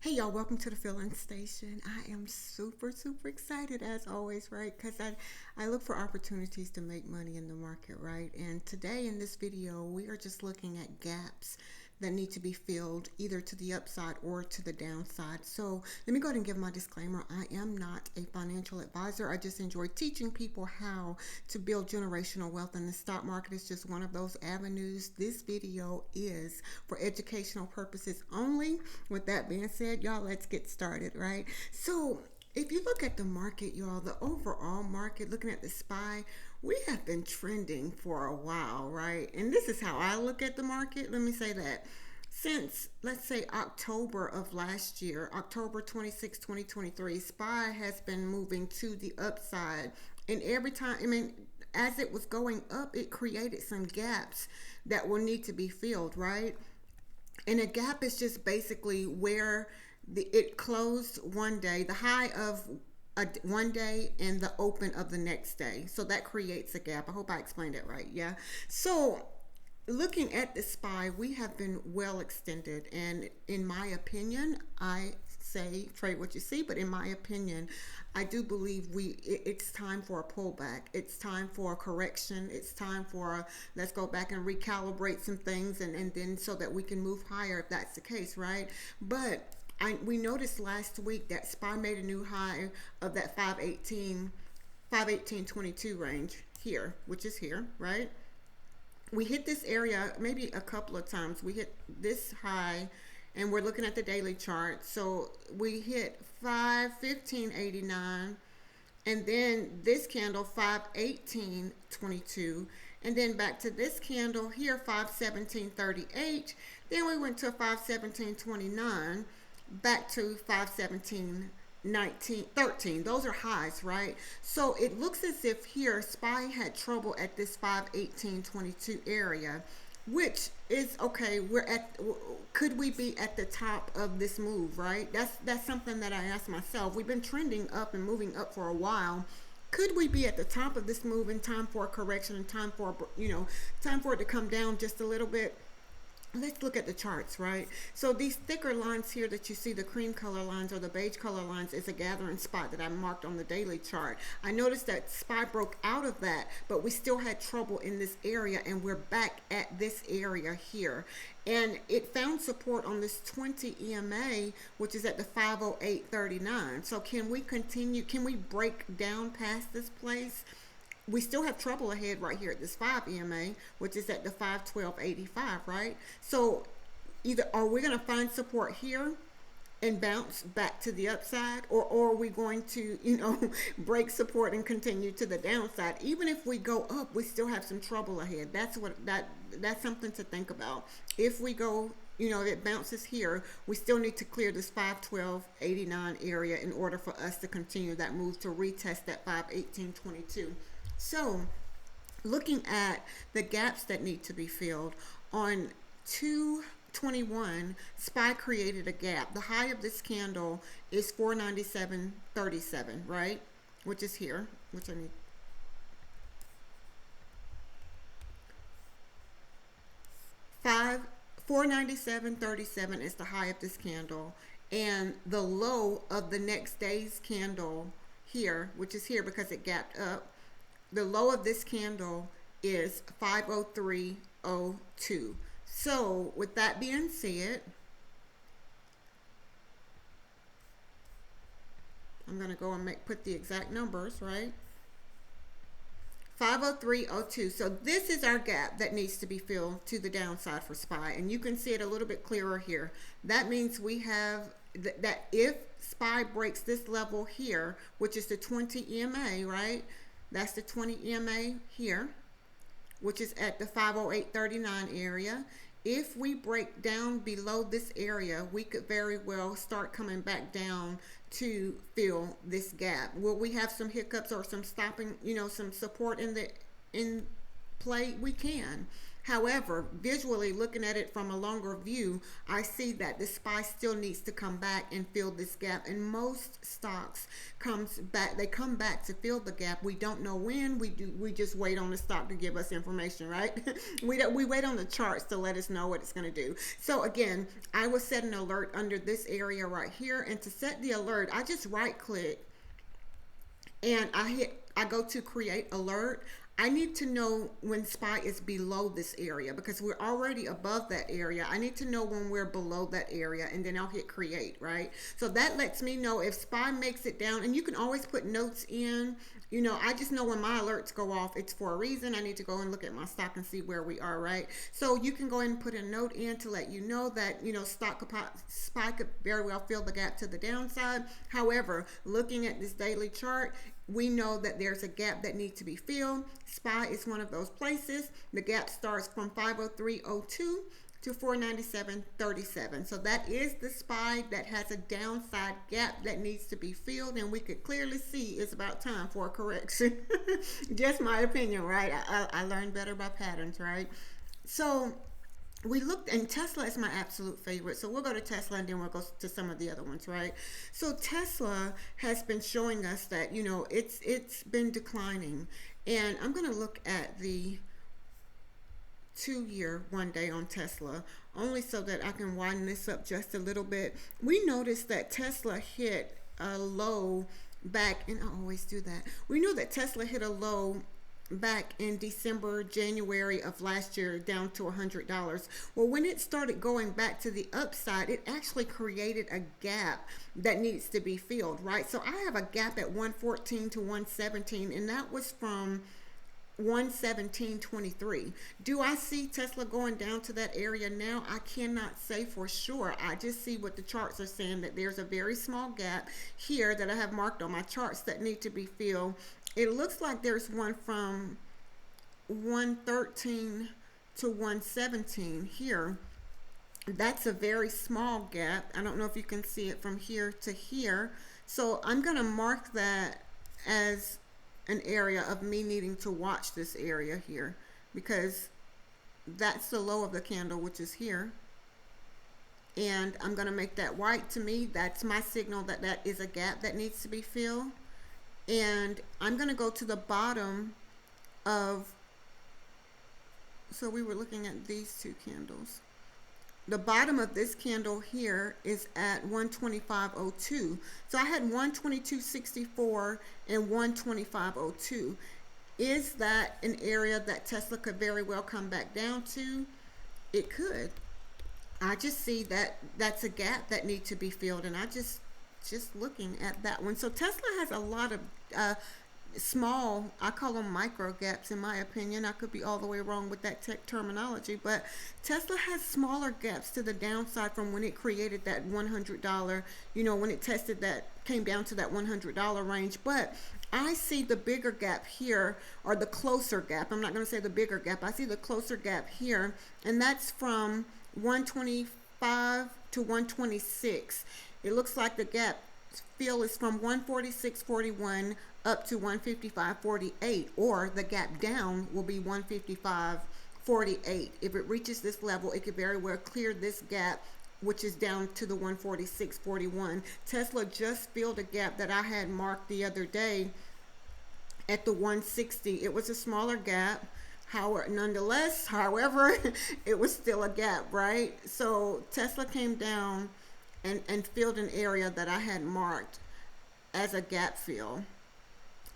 Hey y'all, welcome to the filling station. I am super excited as always, right? Because I look for opportunities to make money in the market, right? And today in this video, we are just looking at gaps that need to be filled either to the upside or to the downside. So let me go ahead and give my disclaimer. I am not a financial advisor. I just enjoy teaching people how to build generational wealth, and the stock market is just one of those avenues. This video is for educational purposes only. With that being said, y'all, let's get started, right? So if you look at the market, y'all, the overall market, looking at the SPY, we have been trending for a while, right? And this is how I look at the market. Let me say that. Since, let's say, October of last year, October 26, 2023, SPY has been moving to the upside. And every time, as it was going up, it created some gaps that will need to be filled, right? And a gap is just basically where it closed one day, the high of one day and the open of the next day. So that creates a gap. I hope I explained it right. Yeah. So looking at the SPY, we have been well extended. And in my opinion, I say trade what you see, but in my opinion, I do believe it's time for a pullback. It's time for a correction. It's time for let's go back and recalibrate some things, and then so that we can move higher if that's the case, right? But we noticed last week that SPY made a new high of that 518.22 range here, which is here, right? We hit this area maybe a couple of times. We hit this high, and we're looking at the daily chart. So we hit 515.89, and then this candle 518.22, and then back to this candle here 517.38. Then we went to 517.29, back to 517.13. Those are highs, right? So it looks as if here SPY had trouble at this 518.22 area, which is okay. Could we be at the top of this move, right? That's something that I ask myself. We've been trending up and moving up for a while. Could we be at the top of this move in time for a correction, and time for time for it to come down just a little bit? Let's look at the charts, right? So these thicker lines here that you see, the cream color lines or the beige color lines, is a gathering spot that I marked on the daily chart. I noticed that SPY broke out of that, but we still had trouble in this area, and we're back at this area here. And it found support on this 20 EMA, which is at the 508.39. So can we continue? Can we break down past this place? We still have trouble ahead right here at this 5 EMA, which is at the 512.85, right? So either are we going to find support here and bounce back to the upside, or are we going to, break support and continue to the downside? Even if we go up, we still have some trouble ahead. That's something to think about. If we go, if it bounces here, we still need to clear this 512.89 area in order for us to continue that move to retest that 518.22. So, looking at the gaps that need to be filled, on 221, SPY created a gap. The high of this candle is 497.37, right? Which is here, which I need. 497.37 is the high of this candle, and the low of the next day's candle here, which is here because it gapped up. The low of this candle is 503.02. So with that being said, I'm going to go and put the exact numbers, right? 503.02. So this is our gap that needs to be filled to the downside for SPY, and you can see it a little bit clearer here. That means we have that if SPY breaks this level here, which is the 20 EMA, right? That's the 20 EMA here, which is at the 508.39 area. If we break down below this area, we could very well start coming back down to fill this gap. Will we have some hiccups or some stopping, some support in play? We can. However, visually looking at it from a longer view, I see that the SPY still needs to come back and fill this gap. And most stocks comes back, they come back to fill the gap. We don't know when. We just wait on the stock to give us information, right? We wait on the charts to let us know what it's going to do. So again, I will set an alert under this area right here, and to set the alert, I just right click and I go to create alert. I need to know when SPY is below this area because we're already above that area. I need to know when we're below that area, and then I'll hit create, right? So that lets me know if SPY makes it down, and you can always put notes in. You know, I just know when my alerts go off, it's for a reason. I need to go and look at my stock and see where we are, right? So you can go ahead and put a note in to let you know that, you know, SPY could very well fill the gap to the downside. However, looking at this daily chart, we know that there's a gap that needs to be filled. SPY is one of those places. The gap starts from 503.02 to 497.37. So that is the SPY that has a downside gap that needs to be filled, and we could clearly see it's about time for a correction. Just my opinion, right? I learned better by patterns, right? So we looked, and Tesla is my absolute favorite. So we'll go to Tesla and then we'll go to some of the other ones, right? So Tesla has been showing us that, you know, it's been declining. And I'm going to look at the 2-year one day on Tesla, only so that I can widen this up just a little bit. We noticed that Tesla hit a low back, and I always do that. We know that Tesla hit a low back in December, January of last year, down to $100. Well, when it started going back to the upside, it actually created a gap that needs to be filled, right? So I have a gap at 114 to 117, and that was from 117.23. Do I see Tesla going down to that area now? I cannot say for sure. I just see what the charts are saying, that there's a very small gap here that I have marked on my charts that need to be filled. It looks like there's one from 113 to 117 here. That's a very small gap. I don't know if you can see it from here to here. So I'm going to mark that as an area of me needing to watch this area here, because that's the low of the candle, which is here. And I'm going to make that white. To me, that's my signal that that is a gap that needs to be filled. And I'm going to go to the bottom of, so we were looking at these two candles. The bottom of this candle here is at 125.02. So I had 122.64 and 125.02. Is that an area that Tesla could very well come back down to? It could. I just see that that's a gap that needs to be filled, and I just looking at that one. So Tesla has a lot of small, I call them micro gaps in my opinion. I could be all the way wrong with that tech terminology, but Tesla has smaller gaps to the downside from when it created that $100, you know, when it tested that, came down to that $100 range. But I see the bigger gap here, or the closer gap. I'm not going to say the bigger gap. I see the closer gap here, and that's from 125 to 126. It looks like the gap fill is from 146.41 up to 155.48, or the gap down will be 155.48. If it reaches this level, it could very well clear this gap, which is down to the 146.41. Tesla just filled a gap that I had marked the other day at the 160. It was a smaller gap. Nonetheless, however, it was still a gap, right? So Tesla came down and filled an area that I had marked as a gap fill.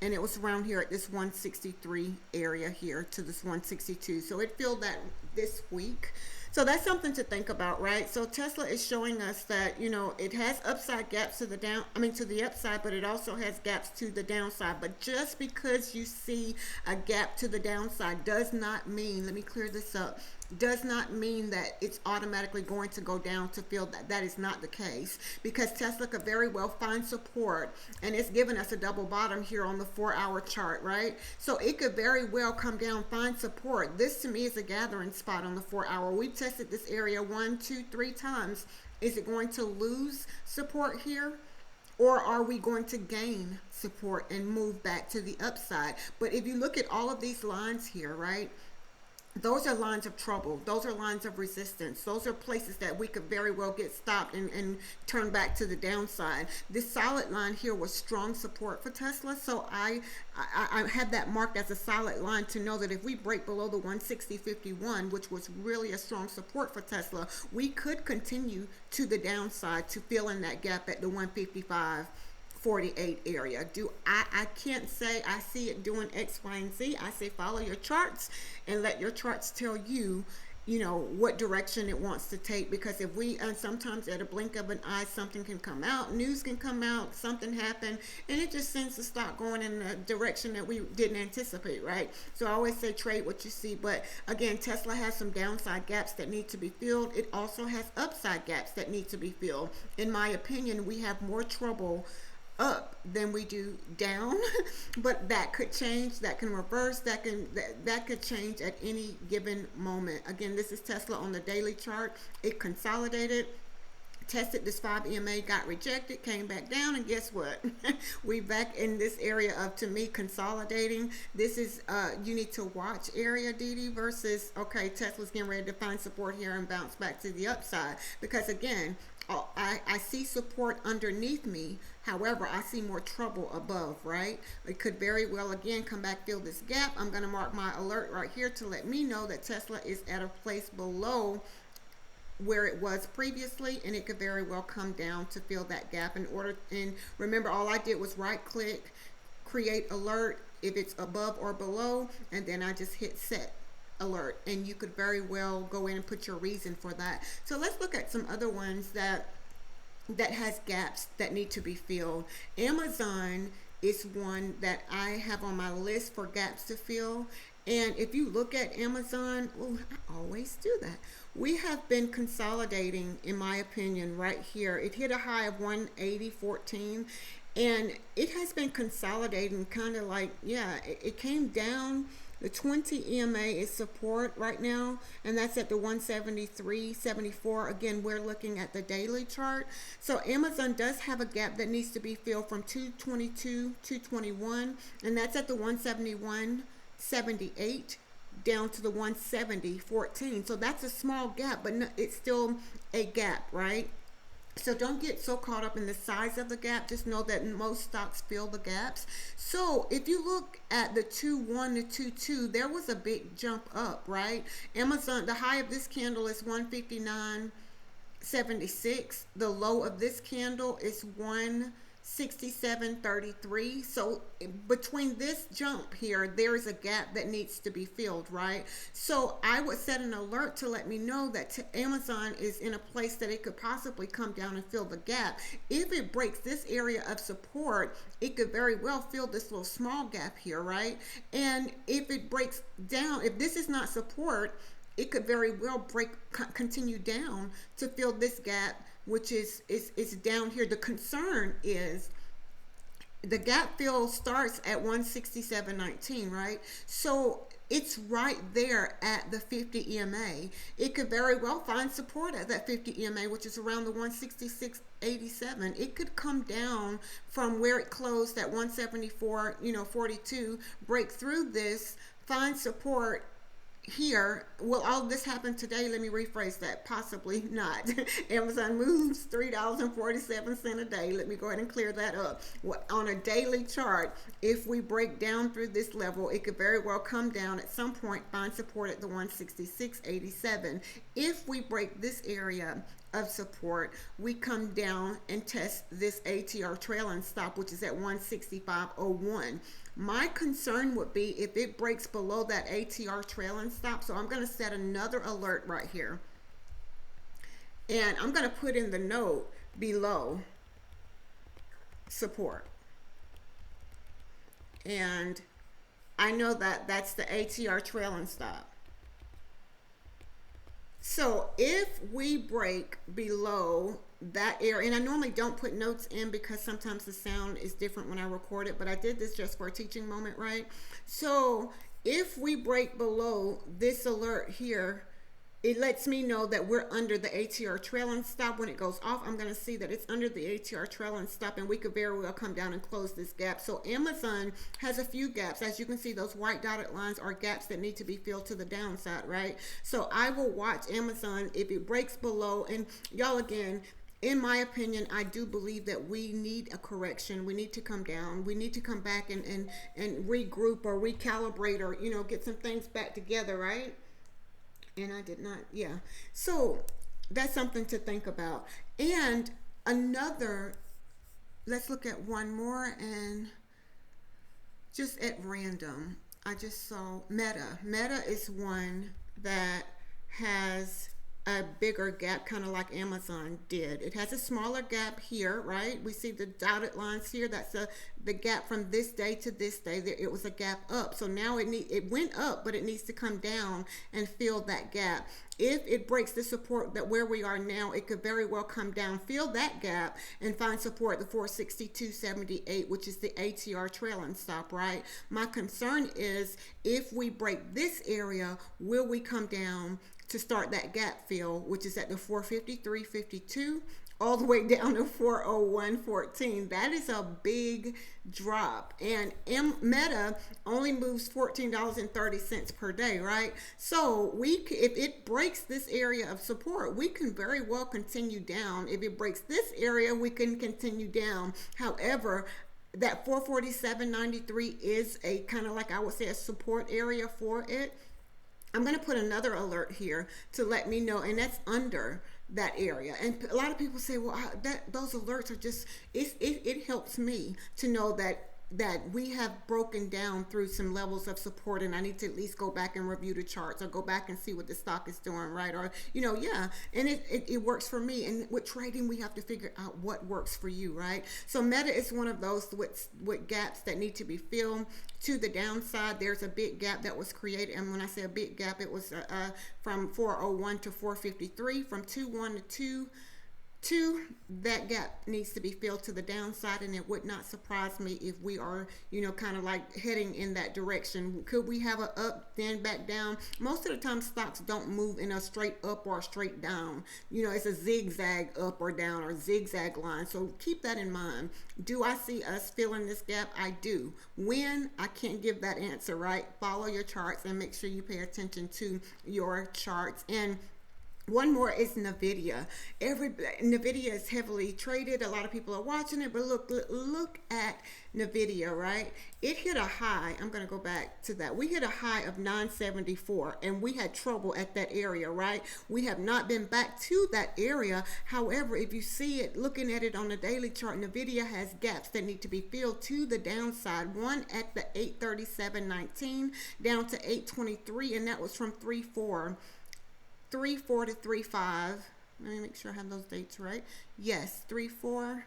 And it was around here at this 163 area here to this 162. So it filled that this week. So that's something to think about, right? So Tesla is showing us that, you know, it has upside gaps to the to the upside, but it also has gaps to the downside. But just because you see a gap to the downside does not mean, let me clear this up, does not mean that it's automatically going to go down to fill that. That is not the case, because Tesla could very well find support, and it's giving us a double bottom here on the 4-hour chart, right? So it could very well come down, find support. This to me is a gathering spot on the 4-hour. We've tested this area 1, 2, 3 times. Is it going to lose support here? Or are we going to gain support and move back to the upside? But if you look at all of these lines here, right? those are lines of trouble. Those are lines of resistance. Those are places that we could very well get stopped and turn back to the downside. This solid line here was strong support for Tesla. So I had that marked as a solid line to know that if we break below the 160.51, which was really a strong support for Tesla, we could continue to the downside to fill in that gap at the 155.48 area. I can't say I see it doing X, Y, and Z. I say follow your charts and let your charts tell you, you know, what direction it wants to take. Because if we, and sometimes at a blink of an eye, something can come out, news can come out, something happen, and it just sends the stock going in a direction that we didn't anticipate, right? So I always say trade what you see. But again, Tesla has some downside gaps that need to be filled. It also has upside gaps that need to be filled. In my opinion, we have more trouble up than we do down, but that could change, that can reverse, that could change at any given moment. Again, this is Tesla on the daily chart. It consolidated, tested this 5 EMA, got rejected, came back down, and guess what? We back in this area of, to me, consolidating. This is you need to watch area, Didi, versus, okay, Tesla's getting ready to find support here and bounce back to the upside. Because again, I see support underneath me. However, I see more trouble above, right? It could very well, again, come back, fill this gap. I'm going to mark my alert right here to let me know that Tesla is at a place below where it was previously, and it could very well come down to fill that gap in order. And remember, all I did was right click, create alert if it's above or below, and then I just hit set alert, and you could very well go in and put your reason for that. So let's look at some other ones that has gaps that need to be filled. Amazon is one that I have on my list for gaps to fill. And if you look at Amazon, oh, I always do that. We have been consolidating, in my opinion, right here. It hit a high of 180.14, and it has been consolidating, kind of like, yeah, it came down. The 20 EMA is support right now, and that's at the 173.74. Again, we're looking at the daily chart. So Amazon does have a gap that needs to be filled from 222, 221, and that's at the 171.78 down to the 170.14. So that's a small gap, but no, it's still a gap, right? So don't get so caught up in the size of the gap. Just know that most stocks fill the gaps. So if you look at the 2.1 to 2.2, there was a big jump up, right? Amazon, the high of this candle is 159.76. The low of this candle is 167.33. So between this jump here, there is a gap that needs to be filled, right? So I would set an alert to let me know that Amazon is in a place that it could possibly come down and fill the gap. If it breaks this area of support, it could very well fill this little small gap here, right? And if it breaks down, if this is not support, it could very well continue down to fill this gap, which is down here. The concern is the gap fill starts at 167.19, right? So it's right there at the 50 EMA. It could very well find support at that 50 EMA, which is around the 166.87. It could come down from where it closed at 174, 42, break through this, find support here. Will all this happen today? Let me rephrase that. Possibly not. Amazon moves $3.47 a day. Let me go ahead and clear that up. On a daily chart, if we break down through this level, it could very well come down at some point, find support at the 166.87. If we break this area of support, we come down and test this ATR trailing stop, which is at 165.01. My concern would be if it breaks below that ATR trailing stop. So I'm going to set another alert right here, and I'm going to put in the note below support. And I know that that's the ATR trailing stop. So if we break below that area, and I normally don't put notes in because sometimes the sound is different when I record it, but I did this just for a teaching moment, right? So if we break below this alert here it lets me know that we're under the ATR trailing stop. When it goes off, I'm going to see that it's under the ATR trailing stop, and we could very well come down and close this gap. So Amazon has a few gaps. As you can see, those white dotted lines are gaps that need to be filled to the downside, right? So I will watch Amazon if it breaks below. And y'all, again, in my opinion, I do believe that we need a correction. We need to come down. We need to come back and regroup or recalibrate, or, you know, get some things back together, right? And I did not, yeah. So that's something to think about. And another, let's look at one more, and just at random, I just saw Meta. Meta is one that has a bigger gap, kind of like Amazon did. It has a smaller gap here, right? We see the dotted lines here. That's the gap from this day to this day. There, it was a gap up. So now it went up, but it needs to come down and fill that gap. If it breaks the support that where we are now, it could very well come down, fill that gap, and find support at the 462.78, which is the ATR trailing stop, right? My concern is if we break this area, will we come down to start that gap fill, which is at the 453.52 all the way down to 401.14. That is a big drop. And Meta only moves $14.30 per day, right? So if it breaks this area of support, we can very well continue down. If it breaks this area, we can continue down. However, that 447.93 is a kind of, like I would say, a support area for it. I'm going to put another alert here to let me know, and that's under that area. And a lot of people say, well, those alerts are just, it helps me to know that we have broken down through some levels of support, and I need to at least go back and review the charts, or go back and see what the stock is doing, right? Or, you know, yeah, and it works for me. And with trading, we have to figure out what works for you, right? So Meta is one of those with gaps that need to be filled to the downside. There's a big gap that was created, and when I say a big gap, it was from 401 to 453, from 21 to 2, that gap needs to be filled to the downside, and it would not surprise me if we are, you know, kind of like heading in that direction. Could we have a up, then back down? Most of the time, stocks don't move in a straight up or straight down. You know, it's a zigzag up or down, or zigzag line. So keep that in mind. Do I see us filling this gap? I do. When? I can't give that answer, right? Follow your charts and make sure you pay attention to your charts. And one more is NVIDIA. NVIDIA is heavily traded. A lot of people are watching it, but look at NVIDIA, right? It hit a high. I'm going to go back to that. We hit a high of 974, and we had trouble at that area, right? We have not been back to that area. However, if you see it, looking at it on the daily chart, NVIDIA has gaps that need to be filled to the downside. One at the 837.19 down to 823, and that was from 3.4 to 3.5. Let me make sure I have those dates right. Yes, 3.4.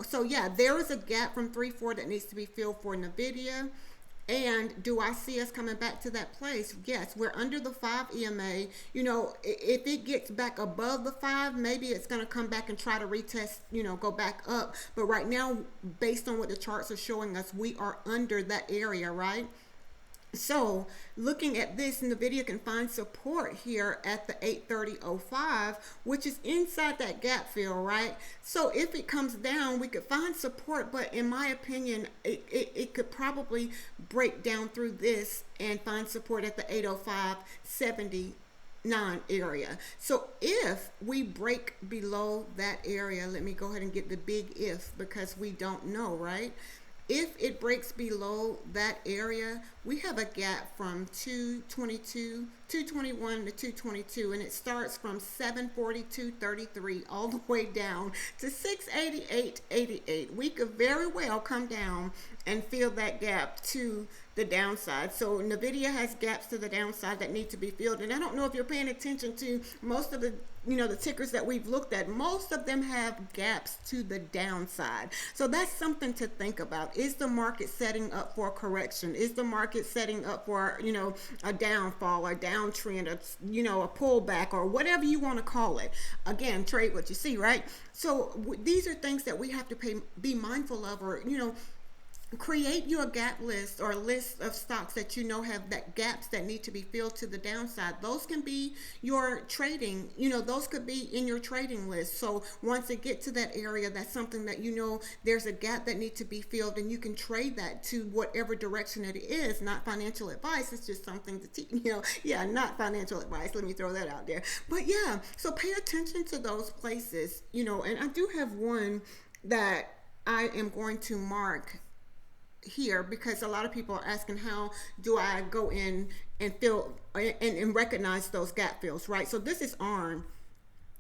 So yeah, there is a gap from 3.4 that needs to be filled for NVIDIA. And do I see us coming back to that place? Yes, we're under the 5 EMA. You know, if it gets back above the 5, maybe it's going to come back and try to retest, you know, go back up. But right now, based on what the charts are showing us, we are under that area, right? So looking at this, NVIDIA can find support here at the 830.05, which is inside that gap fill, right? So if it comes down, we could find support, but in my opinion, it could probably break down through this and find support at the 805.79 area. So if we break below that area, let me go ahead and get the big if, because we don't know, right? If it breaks below that area, we have a gap from 221 to 222, and it starts from 742.33 all the way down to 688.88. We could very well come down and fill that gap to the downside. So NVIDIA has gaps to the downside that need to be filled. And I don't know if you're paying attention to most of the, you know, the tickers that we've looked at. Most of them have gaps to the downside. So that's something to think about. Is the market setting up for a correction? Is the market setting up for, you know, a downfall, a downtrend, a, you know, a pullback, or whatever you want to call it? Again, trade what you see, right? So these are things that we have to be mindful of, or, you know, create you a gap list or a list of stocks that you know have that gaps that need to be filled to the downside. Those can be your trading, those could be in your trading list. So once it get to that area, that's something that there's a gap that needs to be filled, and you can trade that to whatever direction it is. Not financial advice, it's just something to teach, yeah, not financial advice, let me throw that out there. But yeah, so pay attention to those places, and I do have one that I am going to mark here, because a lot of people are asking, how do I go in and fill and recognize those gap fills, right? So this is ARM,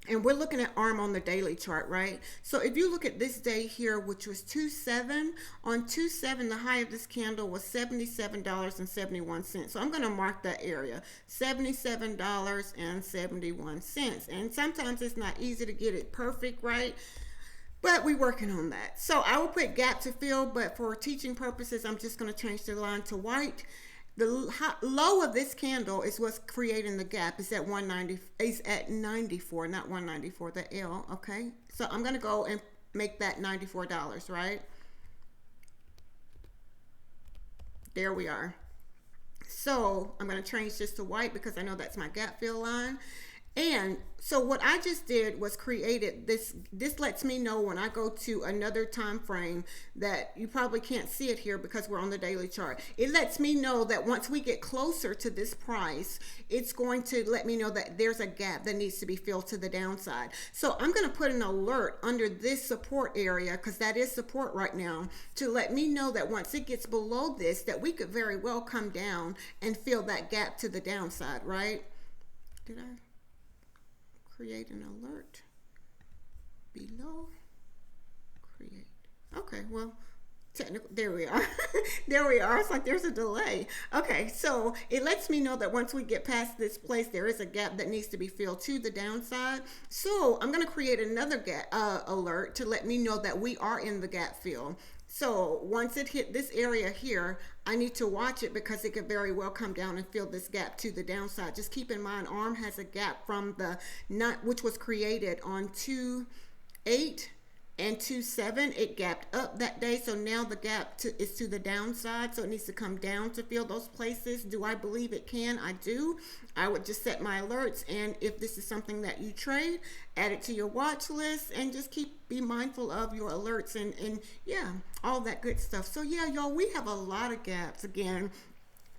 and we're looking at ARM on the daily chart, right? So if you look at this day here, which was 2/7, on 2/7 the high of this candle was $77.71. So I'm going to mark that area, $77.71. And sometimes it's not easy to get it perfect, right? But we're working on that. So I will put gap to fill, but for teaching purposes, I'm just going to change the line to white. The low of this candle is what's creating the gap. It's at 190. It's at 94, not 194. The L. Okay. So I'm going to go and make that $94. Right. There we are. So I'm going to change this to white because I know that's my gap fill line. And so what I just did was created this. This lets me know when I go to another time frame that you probably can't see it here because we're on the daily chart. It lets me know that once we get closer to this price, it's going to let me know that there's a gap that needs to be filled to the downside. So I'm going to put an alert under this support area, because that is support right now, to let me know that once it gets below this, that we could very well come down and fill that gap to the downside, right? Did I create an alert below? Create. Okay, well, technical, there we are. There we are. It's like there's a delay. Okay, so it lets me know that once we get past this place, there is a gap that needs to be filled to the downside. So I'm going to create another gap alert to let me know that we are in the gap fill. So once it hit this area here, I need to watch it because it could very well come down and fill this gap to the downside. Just keep in mind, ARM has a gap from the which was created on 2/8 and 2/7. It gapped up that day, so now the gap is to the downside, so it needs to come down to fill those places. Do I believe it can? I do. I would just set my alerts, and if this is something that you trade, add it to your watch list, and just be mindful of your alerts and yeah, all that good stuff. So yeah, y'all, we have a lot of gaps again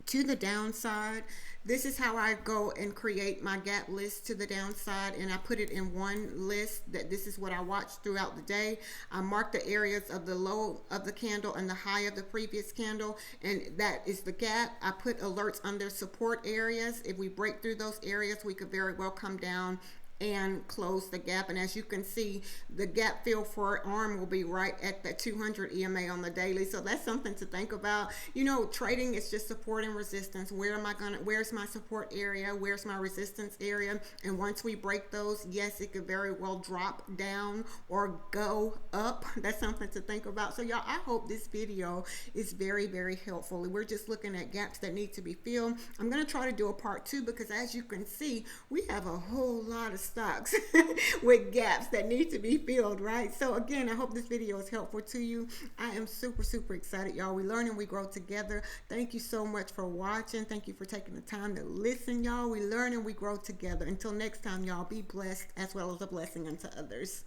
to the downside. This is how I go and create my gap list to the downside, and I put it in one list. That this is what I watch throughout the day. I mark the areas of the low of the candle and the high of the previous candle, and that is the gap. I put alerts under support areas. If we break through those areas, we could very well come down and close the gap. And as you can see, the gap fill for ARM will be right at the 200 EMA on the daily. So that's something to think about. Trading is just support and resistance. Where's my support area? Where's my resistance area? And once we break those, yes, it could very well drop down or go up. That's something to think about. So y'all, I hope this video is very, very helpful. We're just looking at gaps that need to be filled. I'm going to try to do a part 2 because as you can see, we have a whole lot of stocks with gaps that need to be filled, right? So again, I hope this video is helpful to you. I am super, super excited, y'all. We learn and we grow together. Thank you so much for watching. Thank you for taking the time to listen, y'all. We learn and we grow together. Until next time, y'all, be blessed as well as a blessing unto others.